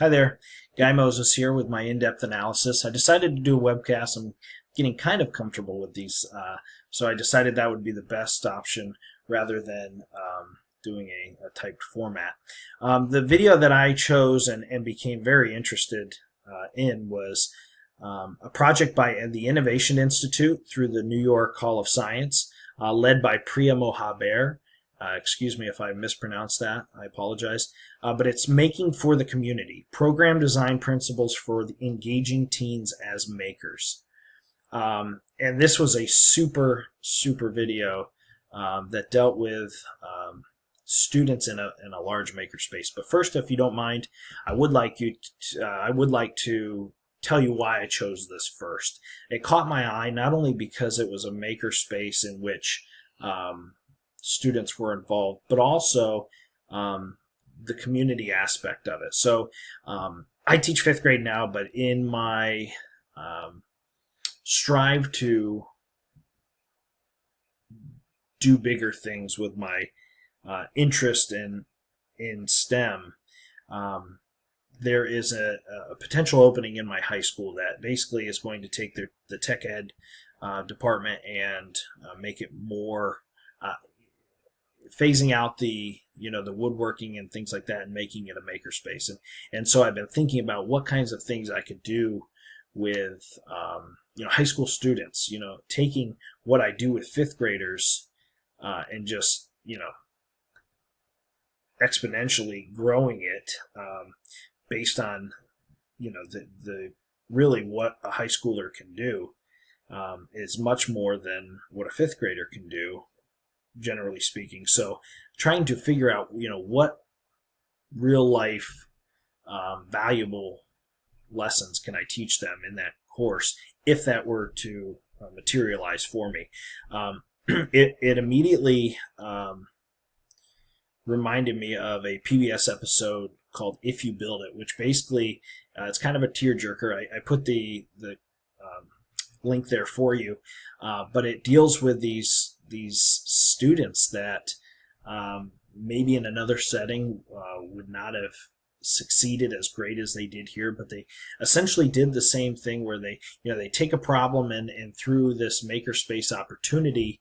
Hi there, Guy Moses here with my in-depth analysis. I decided to do a webcast. I'm getting kind of comfortable with these, so I decided that would be the best option rather than doing a typed format. The video that I chose and became very interested in was a project by the Innovation Institute through the New York Hall of Science, led by Priya Mohabir. Excuse me if I mispronounced that. I apologize. But it's Making for the Community, Program Design Principles for Engaging Teens as Makers. And this was a super video that dealt with students in a large makerspace. But first, if you don't mind, I would like to tell you why I chose this first. It caught my eye not only because it was a makerspace in which students were involved, but also the community aspect of it. So I teach fifth grade now, but in my strive to do bigger things with my interest in STEM, there is a potential opening in my high school that basically is going to take the tech ed department and make it more phasing out the woodworking and things like that and making it a makerspace. And so I've been thinking about what kinds of things I could do with high school students, taking what I do with fifth graders and just exponentially growing it based on the really what a high schooler can do is much more than what a fifth grader can do, generally speaking. So trying to figure out what real life valuable lessons can I teach them in that course if that were to materialize for me. It immediately reminded me of a PBS episode called If You Build It, which basically it's kind of a tearjerker. I put the link there for you, but it deals with these students that maybe in another setting would not have succeeded as great as they did here, but they essentially did the same thing where they take a problem and through this makerspace opportunity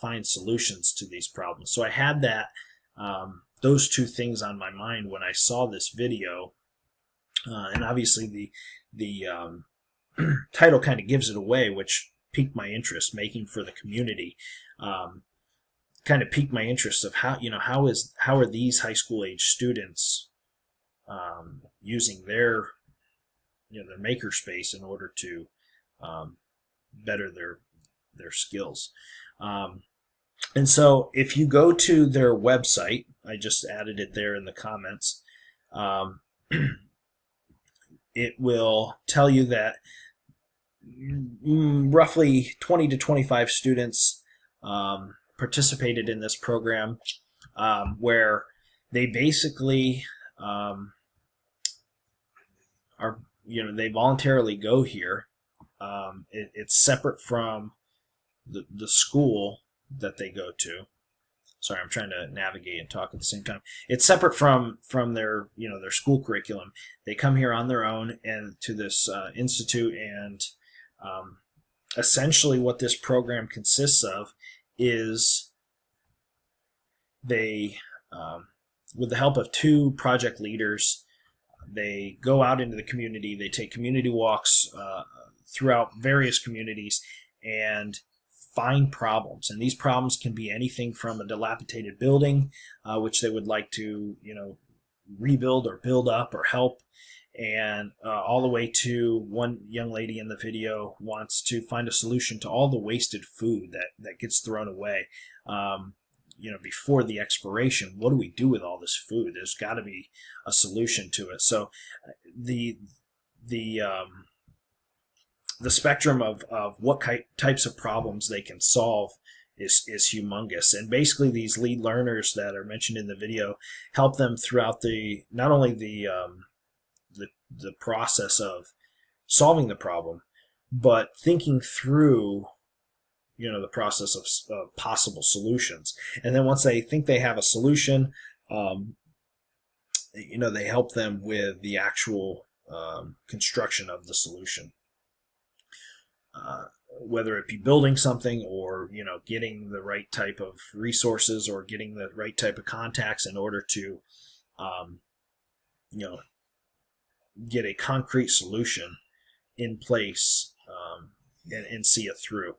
find solutions to these problems. So I had that those two things on my mind when I saw this video, and obviously the title kind of gives it away, which piqued my interest. Making for the Community kind of piqued my interest of how are these high school age students using their their makerspace in order to better their skills. And so if you go to their website, I just added it there in the comments, it will tell you that roughly 20 to 25 students participated in this program, where they basically are they voluntarily go here. It's separate from the school that they go to. Sorry, I'm trying to navigate and talk at the same time. It's separate from their their school curriculum. They come here on their own and to this institute, and essentially what this program consists of is they, with the help of two project leaders, they go out into the community. They take community walks throughout various communities and find problems. And these problems can be anything from a dilapidated building, which they would like to rebuild or build up or help, and all the way to one young lady in the video wants to find a solution to all the wasted food that gets thrown away before the expiration. What do we do with all this food? There's got to be a solution to it. So the spectrum of what types of problems they can solve is humongous. And basically these lead learners that are mentioned in the video help them throughout not only the process of solving the problem, but thinking through the process of possible solutions. And then once they think they have a solution, they help them with the actual construction of the solution. Whether it be building something or getting the right type of resources or getting the right type of contacts in order to you know get a concrete solution in place, and see it through.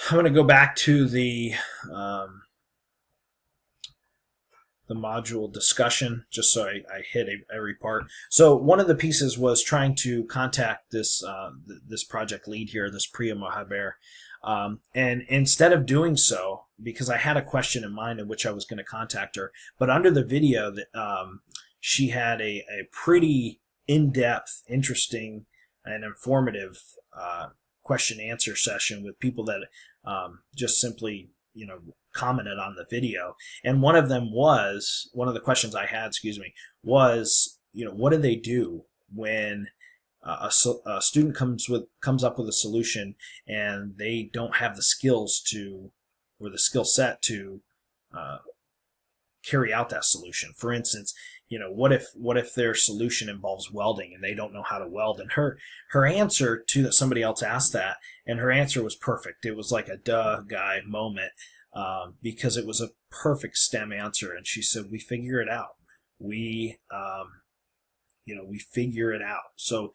I'm going to go back to the module discussion just so I hit every part. So one of the pieces was trying to contact this this project lead here, this Priya Mohaber, and instead of doing so, because I had a question in mind in which I was going to contact her, but under the video that she had a pretty in-depth, interesting, and informative question answer session with people that just simply commented on the video. And one of the questions I had, was what do they do when a student comes up with a solution and they don't have the skills or the skill set to carry out that solution. For instance, what if their solution involves welding and they don't know how to weld? And her answer to that, somebody else asked that, and her answer was perfect. It was like a duh guy moment, because it was a perfect STEM answer. And she said, we figure it out. We figure it out. So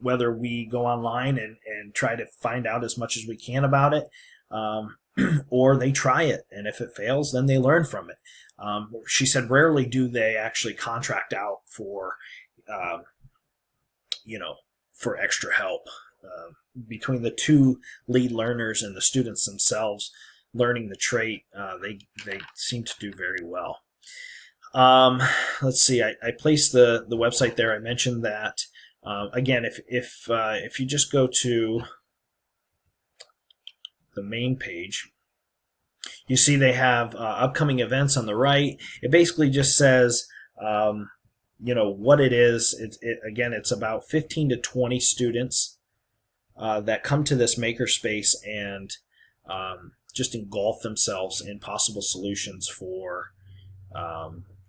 whether we go online and try to find out as much as we can about it, or they try it, and if it fails, then they learn from it. She said rarely do they actually contract out for for extra help. Between the two lead learners and the students themselves learning the trait, they seem to do very well. Let's see, I placed the website there. I mentioned that. Again, if you just go to the main page, you see they have upcoming events on the right. It basically just says what it is. Again, it's about 15 to 20 students that come to this makerspace and just engulf themselves in possible solutions for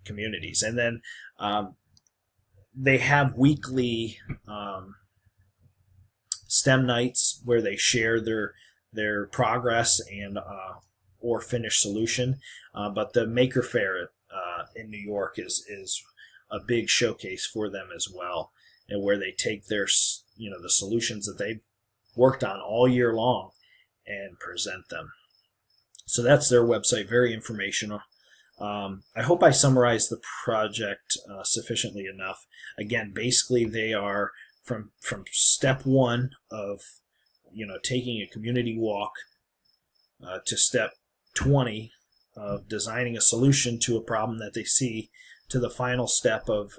communities. And then they have weekly STEM nights where they share their progress and or finished solution. But the Maker Faire in New York is a big showcase for them as well, and where they take their the solutions that they've worked on all year long and present them. So that's their website, very informational. I hope I summarized the project sufficiently enough. Again, basically they are from step one of taking a community walk to step 20 of designing a solution to a problem that they see, to the final step of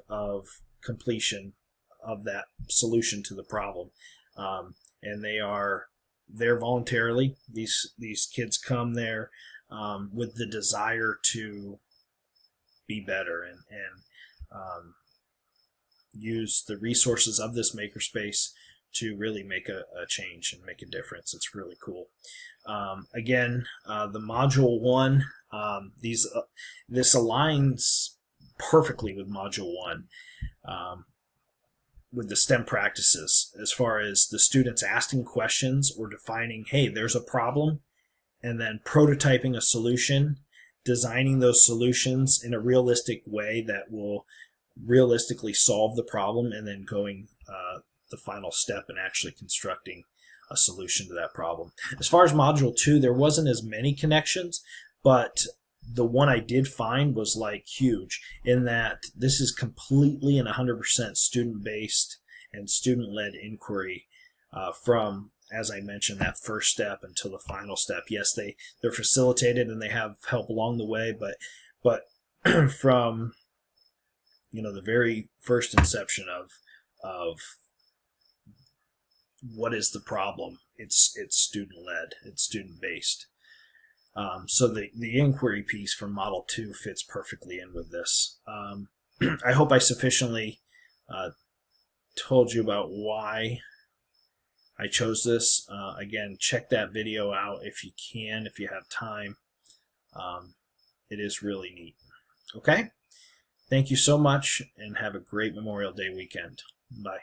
completion of that solution to the problem. And they're voluntarily. These kids come there with the desire to be better and use the resources of this makerspace to really make a change and make a difference. It's really cool. Again, the module 1, this aligns perfectly with module 1, with the STEM practices, as far as the students asking questions or defining, hey, there's a problem, and then prototyping a solution, designing those solutions in a realistic way that will realistically solve the problem, and then going the final step and actually constructing a solution to that problem. As far as module 2, there wasn't as many connections, but the one I did find was like huge, in that this is completely and 100% student-based and student-led inquiry from, as I mentioned, that first step until the final step. Yes, they're facilitated and they have help along the way, but from the very first inception of what is the problem, it's student-led, it's student-based. So the inquiry piece from Model 2 fits perfectly in with this. I hope I sufficiently told you about why I chose this. Again, check that video out if you can, if you have time. It is really neat. Okay? Thank you so much, and have a great Memorial Day weekend. Bye.